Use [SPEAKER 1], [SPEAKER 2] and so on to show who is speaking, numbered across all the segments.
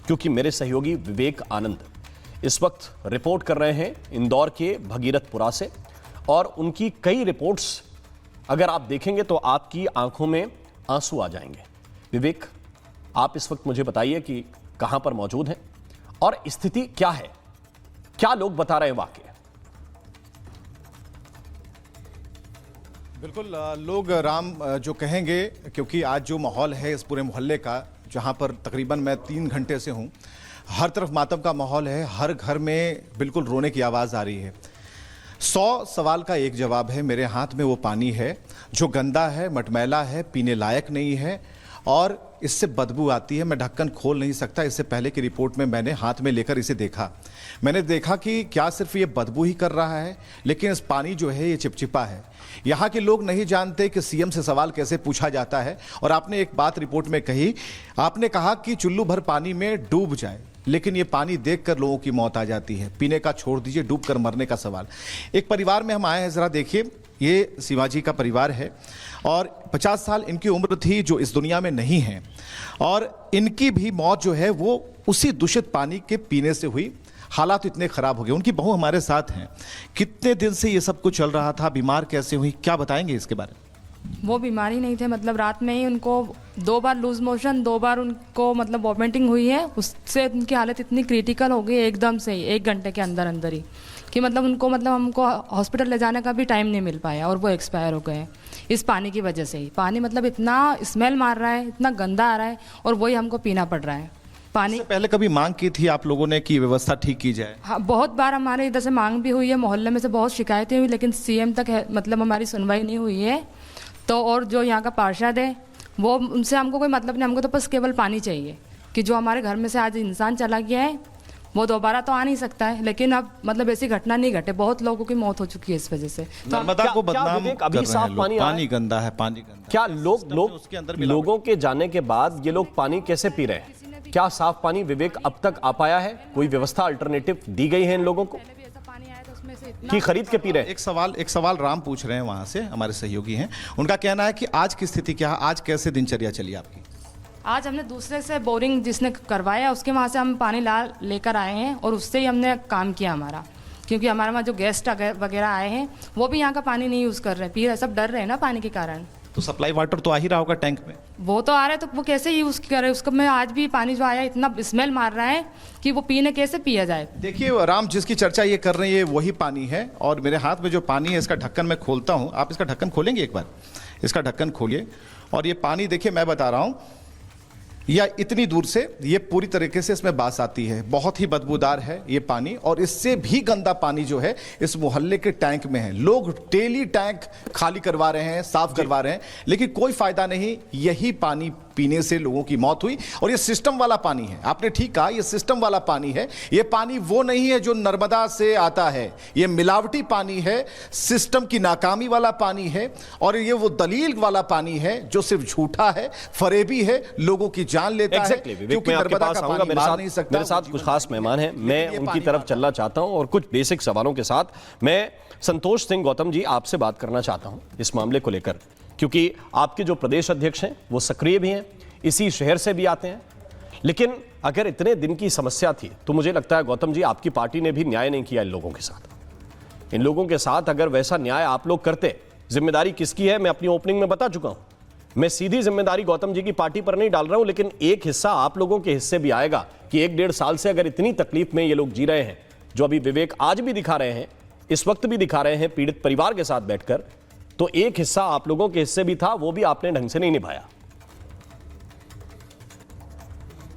[SPEAKER 1] क्योंकि मेरे सहयोगी विवेक आनंद इस वक्त रिपोर्ट कर रहे हैं इंदौर के भगीरथपुरा से, और उनकी कई रिपोर्ट्स अगर आप देखेंगे तो आपकी आंखों में आंसू आ जाएंगे। विवेक, आप इस वक्त मुझे बताइए कि कहां पर मौजूद हैं और स्थिति क्या है, क्या लोग बता रहे हैं वाकई?
[SPEAKER 2] बिल्कुल, लोग राम जो कहेंगे, क्योंकि आज जो माहौल है इस पूरे मोहल्ले का, जहां पर तकरीबन मैं 3 घंटे से हूं, हर तरफ मातम का माहौल है, हर घर में बिल्कुल रोने की आवाज़ आ रही है। 100 सवाल का एक जवाब है। मेरे हाथ में वो पानी है जो गंदा है, मटमैला है, पीने लायक नहीं है और इससे बदबू आती है। मैं ढक्कन खोल नहीं सकता। इससे पहले की रिपोर्ट में मैंने हाथ में लेकर इसे देखा। मैंने देखा कि क्या सिर्फ ये बदबू ही कर रहा है, लेकिन इस पानी जो है ये चिपचिपा है। यहाँ के लोग नहीं जानते कि सीएम से सवाल कैसे पूछा जाता है। और आपने एक बात रिपोर्ट में कही, आपने कहा कि चुल्लू भर पानी में डूब जाए, लेकिन ये पानी देखकर लोगों की मौत आ जाती है। पीने का छोड़ दीजिए, डूबकर मरने का सवाल। एक परिवार में हम आए हैं, जरा देखिए, ये शिवाजी का परिवार है और 50 साल इनकी उम्र थी, जो इस दुनिया में नहीं है, और इनकी भी मौत जो है वो उसी दूषित पानी के पीने से हुई। हालात इतने खराब हो गए। उनकी बहू हमारे साथ हैं। कितने दिन से ये सब कुछ चल रहा था, बीमार कैसे हुई, क्या बताएंगे इसके बारे में?
[SPEAKER 3] वो बीमारी नहीं थे, मतलब रात में ही उनको 2 बार लूज मोशन, 2 बार उनको मतलब वॉमिटिंग हुई है। उससे उनकी हालत इतनी क्रिटिकल हो गई एकदम से ही, 1 घंटे के अंदर अंदर ही, कि मतलब उनको मतलब हमको हॉस्पिटल ले जाने का भी टाइम नहीं मिल पाया और वो एक्सपायर हो गए इस पानी की वजह से ही। पानी मतलब इतना स्मेल मार रहा है, इतना गंदा आ रहा है, और वही हमको पीना पड़ रहा है पानी।
[SPEAKER 2] इससे पहले कभी मांग की थी आप लोगों ने कि व्यवस्था ठीक की जाए?
[SPEAKER 3] हाँ, बहुत बार हमारे इधर से मांग भी हुई है, मोहल्ले में से बहुत शिकायतें हुई, लेकिन सीएम तक मतलब हमारी सुनवाई नहीं हुई है। तो और जो यहाँ का पार्षद है, वो उनसे हमको कोई मतलब नहीं, हमको तो बस केवल पानी चाहिए, कि जो हमारे घर में से आज इंसान चला गया है वो दोबारा तो आ नहीं सकता है। लेकिन अब मतलब ऐसी घटना नहीं घटे, बहुत लोगों की मौत हो चुकी है इस वजह से।
[SPEAKER 2] नर्मदा को बदनाम कर
[SPEAKER 1] अभी
[SPEAKER 2] रहे
[SPEAKER 1] साफ
[SPEAKER 2] हैं लोग। पानी गंदा है, पानी गंदा।
[SPEAKER 1] क्या लोगों के जाने के बाद ये लोग पानी कैसे पी रहे हैं? क्या साफ पानी विवेक अब तक आ पाया है? कोई व्यवस्था अल्टरनेटिव दी गई है इन लोगों को कि खरीद के पी रहे हैं?
[SPEAKER 2] एक सवाल राम पूछ रहे हैं, वहां से हमारे सहयोगी हैं। उनका कहना है कि आज की स्थिति क्या है, आज कैसे दिनचर्या चली आपकी?
[SPEAKER 3] आज हमने दूसरे से बोरिंग जिसने करवाया उसके वहाँ से हम पानी लेकर आए हैं, और उससे ही हमने काम किया हमारा, क्योंकि हमारे वहाँ जो गेस्ट वगैरह आए हैं वो भी यहाँ का पानी नहीं यूज़ कर रहे, पी रहे, सब डर रहे हैं ना पानी के कारण।
[SPEAKER 2] तो सप्लाई वाटर तो आ ही रहा होगा टैंक में?
[SPEAKER 3] वो तो आ रहा है, तो वो कैसे यूज़ कर रहे हैं उसको? मैं आज भी पानी जो आया इतना स्मेल मार रहा है कि वो पीने कैसे पिया जाए।
[SPEAKER 2] देखिए राम, जिसकी चर्चा ये कर रहे हैं ये वही पानी है, और मेरे हाथ में जो पानी है इसका ढक्कन मैं खोलता हूँ। आप इसका ढक्कन खोलेंगे एक बार? इसका ढक्कन खोलिए, और ये पानी देखिए, मैं बता रहा हूँ, या इतनी दूर से ये पूरी तरीके से इसमें बास आती है। बहुत ही बदबूदार है ये पानी, और इससे भी गंदा पानी जो है इस मोहल्ले के टैंक में है। लोग डेली टैंक खाली करवा रहे हैं, साफ करवा रहे हैं, लेकिन कोई फायदा नहीं। यही पानी पीने से लोगों की मौत हुई, और ये सिस्टम वाला पानी है। आपने ठीक कहा, ये सिस्टम वाला पानी है। ये पानी वो नहीं है जो नर्मदा से आता है, ये मिलावटी पानी है, सिस्टम की नाकामी वाला पानी है, और ये वो दलील वाला पानी है जो सिर्फ झूठा है, फरेबी है, लोगों की जान लेता है।
[SPEAKER 1] क्योंकि नर्मदा का पानी मार नहीं सकता। मेरे साथ कुछ खास मेहमान हैं, मैं उनकी तरफ चलना चाहता हूं, और कुछ बेसिक सवालों के साथ मैं संतोष सिंह गौतम जी आपसे बात करना चाहता हूं इस मामले को लेकर, क्योंकि आपके जो प्रदेश अध्यक्ष हैं वो सक्रिय भी हैं, इसी शहर से भी आते हैं। लेकिन अगर इतने दिन की समस्या थी तो मुझे लगता है गौतम जी, आपकी पार्टी ने भी न्याय नहीं किया इन लोगों के साथ। इन लोगों के साथ अगर वैसा न्याय आप लोग करते, जिम्मेदारी किसकी है मैं अपनी ओपनिंग में बता चुका हूं। मैं सीधी जिम्मेदारी गौतम जी की पार्टी पर नहीं डाल रहा हूं, लेकिन एक हिस्सा आप लोगों के हिस्से भी आएगा कि 1-1.5 साल से अगर इतनी तकलीफ में ये लोग जी रहे हैं, जो अभी विवेक आज भी दिखा रहे हैं, इस वक्त भी दिखा रहे हैं पीड़ित परिवार के साथ बैठकर, तो एक हिस्सा आप लोगों के हिस्से भी था, वो भी आपने ढंग से नहीं निभाया।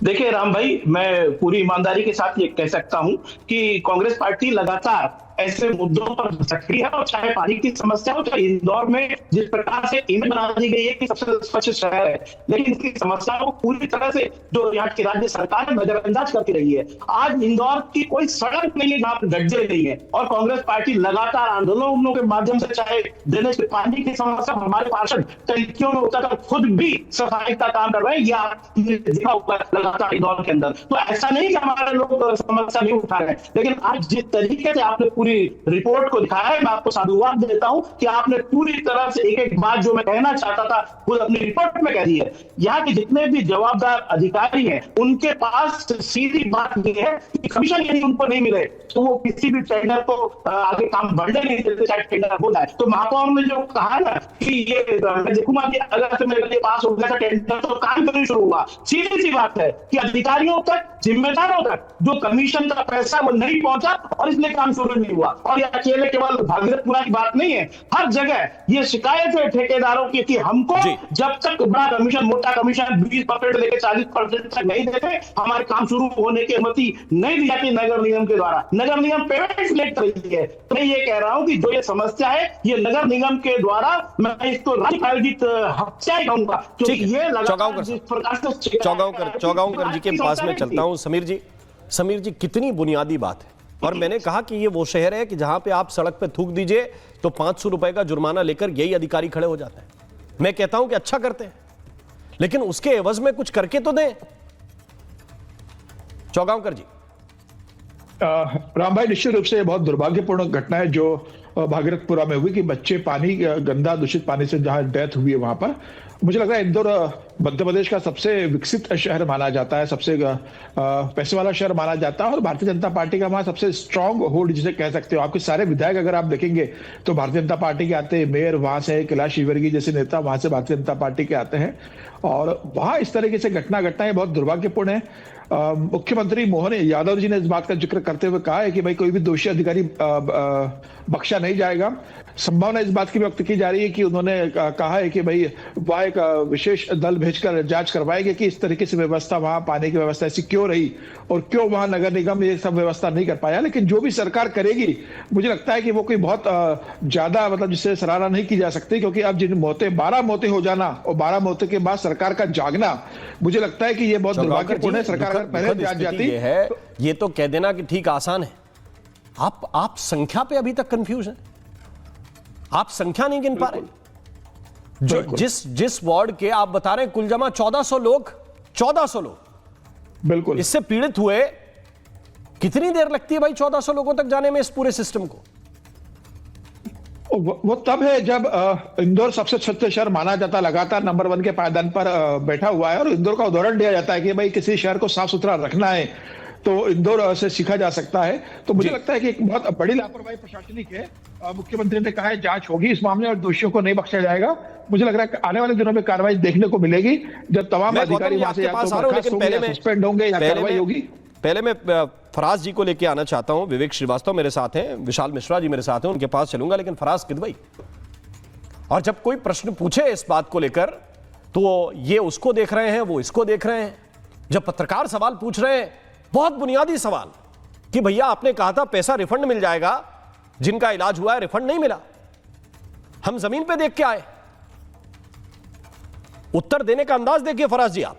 [SPEAKER 4] देखिए राम भाई, मैं पूरी ईमानदारी के साथ ये कह सकता हूं कि कांग्रेस पार्टी लगातार ऐसे मुद्दों पर सक्रिय है, और चाहे पानी की समस्या हो, चाहे इंदौर में जिस प्रकार से इमेज बना दी गई है कि सबसे स्वच्छ शहर है, लेकिन इसकी समस्या को पूरी तरह से जो यहाँ की राज्य सरकार है नजरअंदाज करती रही है। आज इंदौर की कोई सड़क नहीं है जहां पर गड्ढे नहीं है, और कांग्रेस पार्टी लगातार आंदोलनों के माध्यम से, चाहे ड्रेनेज के पानी की समस्या, हमारे पार्षद टंकियों में उतरकर खुद भी सफाई का काम कर रहे हैं, या देखा होगा लगातार इंदौर के अंदर। तो ऐसा नहीं कि हमारे लोग समस्या नहीं उठा रहे हैं, लेकिन आज जिस तरीके से आपने पूरी रिपोर्ट को दिखाया है। मैं आपको साधुवाद देता हूं कि आपने पूरी तरह से एक एक बात जो मैं कहना चाहता था खुद अपनी रिपोर्ट में कह दी है। यहाँ के जितने भी जवाबदार अधिकारी हैं उनके पास सीधी बात यह है कि कमीशन यदि उनको नहीं मिले तो वो किसी भी टेंडर को आगे काम बढ़ने नहीं देते, चाहे टेंडर हो जाए। तो महापौर ने जो कहा ना कि ये देखूंगा कि अगर से मेरे लिए पास हो गया था टेंडर तो काम करना शुरू हुआ, सीधी सी बात है कि अधिकारियों तक, जिम्मेदारों तक जो कमीशन का पैसा वो नहीं पहुंचा और इसलिए काम शुरू नहीं हुआ। और ये अकेले केवल भागीरथपुरा की बात नहीं है, हर जगह ये शिकायत है ठेकेदारों की कि हमको जब तक बड़ा कमीशन, मोटा कमीशन 20% लेके 40% तक नहीं देते हमारे काम शुरू होने की अनुमति नहीं दी जाती नगर निगम के द्वारा। नगर निगम पेमेंट लेट कर रही है। तो मैं ये कह रहा हूं कि जो ये समस्या है ये नगर निगम के द्वारा, मैं इसको राज्य आयोजित हत्या ही कहूंगा, क्योंकि ये लगातार जिस प्रकार से
[SPEAKER 1] चौगांवकर जी के पास में चलता हूं। समीर जी कितनी बुनियादी बात है। और मैंने कहा कि ये वो शहर है कि जहां पे आप सड़क पे थूक दीजिए तो 500 रुपए का जुर्माना लेकर यही अधिकारी खड़े हो जाते हैं। मैं कहता हूं कि अच्छा करते हैं, लेकिन उसके एवज में कुछ करके तो दें। चौगांवकर जी।
[SPEAKER 5] राम भाई, निश्चित रूप से बहुत दुर्भाग्यपूर्ण घटना है जो भागीरथपुरा में हुई कि बच्चे पानी, गंदा दूषित पानी से जहां डेथ हुई है वहां पर। मुझे लग रहा है इंदौर मध्य प्रदेश का सबसे विकसित शहर माना जाता है, सबसे पैसे वाला शहर माना जाता है और भारतीय जनता पार्टी का वहां सबसे स्ट्रांग होल्ड जिसे कह सकते हो। आपके सारे विधायक अगर आप देखेंगे तो भारतीय जनता पार्टी के आते हैं, मेयर वहां से, कैलाश शिववर्गी जैसे नेता वहां से भारतीय जनता पार्टी के आते हैं और वहां इस तरीके से घटना घटना है बहुत दुर्भाग्यपूर्ण है। मुख्यमंत्री मोहन यादव जी ने इस बात का जिक्र करते हुए कहा है कि भाई कोई भी दोषी अधिकारी बख्शा नहीं जाएगा। संभावना इस बात की व्यक्त की जा रही है कि उन्होंने कहा है कि भाई वह एक विशेष दल भेजकर जांच करवाएंगे कि इस तरीके से व्यवस्था, वहां पानी की व्यवस्था ऐसी क्यों रही और क्यों वहां नगर निगम ये सब व्यवस्था नहीं कर पाया। लेकिन जो भी सरकार करेगी मुझे लगता है कि वो कोई बहुत ज्यादा मतलब जिससे सराहना नहीं की जा सकती, क्योंकि अब जिन मौतें 12 मौतें हो जाना और 12 मौतें के बाद सरकार का जागना, मुझे लगता है कि ये बहुत दुर्भाग्यपूर्ण है। सरकार अगर पहले जाग जाती
[SPEAKER 1] है ये तो कह देना कि ठीक आसान है। आप संख्या पे अभी तक कंफ्यूज हैं, आप संख्या नहीं गिन पा रहे। जिस वार्ड के आप बता रहे हैं कुल जमा 1400 लोग
[SPEAKER 5] बिल्कुल
[SPEAKER 1] इससे पीड़ित हुए, कितनी देर लगती है भाई 1400 लोगों तक जाने में इस पूरे सिस्टम को?
[SPEAKER 5] वो तब है जब इंदौर सबसे स्वच्छ शहर माना जाता, लगातार नंबर 1 के पायदान पर बैठा हुआ है और इंदौर का उदाहरण दिया जाता है कि भाई किसी शहर को साफ सुथरा रखना है तो इंदौर से सीखा जा सकता है। तो मुझे लगता है कि एक बहुत बड़ी लापरवाही प्रशासनिक है। मुख्यमंत्री ने कहा है जांच होगी इस मामले और दोषियों को नहीं बख्शा जाएगा। मुझे लग रहा है आने वाले दिनों में कार्रवाई देखने को मिलेगी जब तमाम अधिकारी वहां से सस्पेंड होंगे या कार्रवाई होगी।
[SPEAKER 1] पहले मैं फराज जी को लेके आना चाहता हूं। विवेक श्रीवास्तव मेरे साथ हैं, विशाल मिश्रा जी मेरे साथ हैं, उनके पास चलूंगा। लेकिन फराज किदवई, और जब कोई प्रश्न पूछे इस बात को लेकर तो ये उसको देख रहे हैं, वो इसको देख रहे हैं। जब पत्रकार सवाल पूछ रहे हैं, बहुत बुनियादी सवाल कि भैया आपने कहा था पैसा रिफंड मिल जाएगा, जिनका इलाज हुआ है रिफंड नहीं मिला, हम जमीन पे देख के आए। उत्तर देने का अंदाज देखिए फराज जी आप।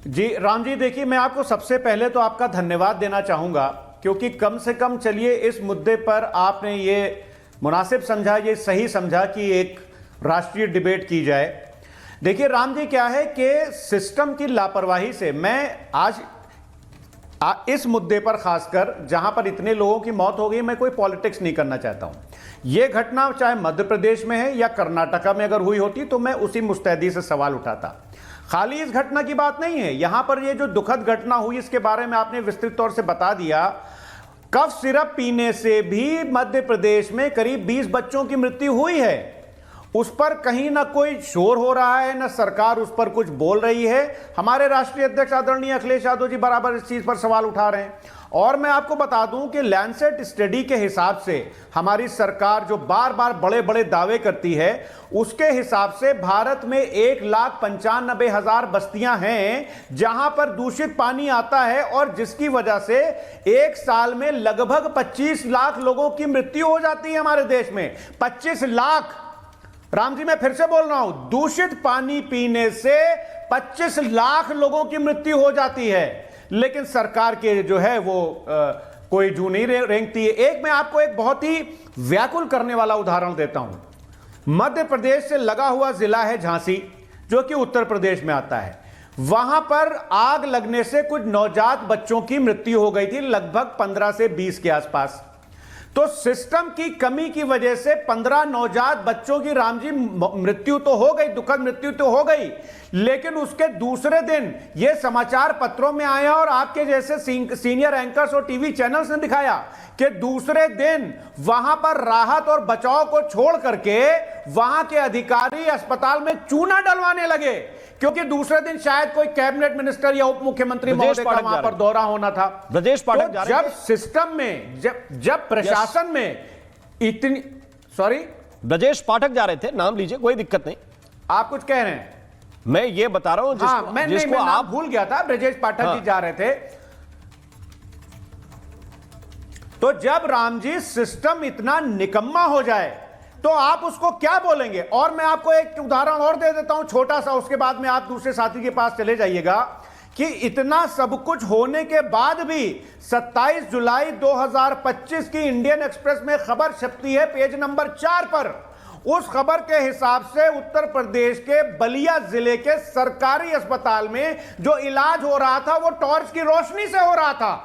[SPEAKER 6] जी राम जी, देखिए मैं आपको सबसे पहले तो आपका धन्यवाद देना चाहूंगा, क्योंकि कम से कम चलिए इस मुद्दे पर आपने ये मुनासिब समझा, ये सही समझा कि एक राष्ट्रीय डिबेट की जाए। देखिए राम जी, क्या है कि सिस्टम की लापरवाही से मैं आज इस मुद्दे पर खासकर जहां पर इतने लोगों की मौत हो गई, मैं कोई पॉलिटिक्स नहीं करना चाहता हूं। यह घटना चाहे मध्य प्रदेश में है या कर्नाटका में अगर हुई होती तो मैं उसी मुस्तैदी से सवाल उठाता। खाली इस घटना की बात नहीं है, यहां पर ये जो दुखद घटना हुई इसके बारे में आपने विस्तृत तौर से बता दिया। कफ सिरप पीने से भी मध्य प्रदेश में करीब 20 बच्चों की मृत्यु हुई है। उस पर कहीं ना कोई शोर हो रहा है, ना सरकार उस पर कुछ बोल रही है। हमारे राष्ट्रीय अध्यक्ष आदरणीय अखिलेश यादव जी बराबर इस चीज पर सवाल उठा रहे हैं। और मैं आपको बता दूं कि लैंसेट स्टडी के हिसाब से हमारी सरकार जो बार बार बड़े बड़े दावे करती है, उसके हिसाब से भारत में 1,95,000 बस्तियां हैं जहां पर दूषित पानी आता है और जिसकी वजह से एक साल में लगभग 25 लाख लोगों की मृत्यु हो जाती है हमारे देश में। 25 लाख, राम जी मैं फिर से बोल रहा हूं, दूषित पानी पीने से 25 लाख लोगों की मृत्यु हो जाती है। लेकिन सरकार के जो है वो कोई जू नहीं रेंगती है। एक मैं आपको एक बहुत ही व्याकुल करने वाला उदाहरण देता हूं। मध्य प्रदेश से लगा हुआ जिला है झांसी, जो कि उत्तर प्रदेश में आता है। वहां पर आग लगने से कुछ नवजात बच्चों की मृत्यु हो गई थी, लगभग 15 से 20 के आसपास। तो सिस्टम की कमी की वजह से 15 नवजात बच्चों की राम जी मृत्यु तो हो गई, दुखद मृत्यु तो हो गई, लेकिन उसके दूसरे दिन यह समाचार पत्रों में आया और आपके जैसे सीनियर एंकर्स और टीवी चैनल्स ने दिखाया कि दूसरे दिन वहां पर राहत और बचाव को छोड़ करके वहां के अधिकारी अस्पताल में चूना डलवाने लगे, क्योंकि दूसरे दिन शायद कोई कैबिनेट मिनिस्टर या उप मुख्यमंत्री महोदय का वहां पर दौरा होना था।
[SPEAKER 1] ब्रजेश पाठक जा रहे
[SPEAKER 6] जब सिस्टम में जब प्रशासन में इतनी
[SPEAKER 1] ब्रजेश पाठक जा रहे थे, नाम लीजिए, कोई दिक्कत नहीं।
[SPEAKER 6] आप कुछ कह रहे हैं?
[SPEAKER 1] मैं ये बता रहा हूं
[SPEAKER 6] जिसको आप भूल गया था, ब्रजेश पाठक जी जा रहे थे। तो जब राम जी सिस्टम इतना निकम्मा हो जाए तो आप उसको क्या बोलेंगे? और मैं आपको एक उदाहरण और दे देता हूं छोटा सा, उसके बाद में आप दूसरे साथी के पास चले जाइएगा कि इतना सब कुछ होने के बाद भी 27 जुलाई 2025 की इंडियन एक्सप्रेस में खबर छपती है पेज नंबर 4 पर। उस खबर के हिसाब से उत्तर प्रदेश के बलिया जिले के सरकारी अस्पताल में जो इलाज हो रहा था वो टॉर्च की रोशनी से हो रहा था।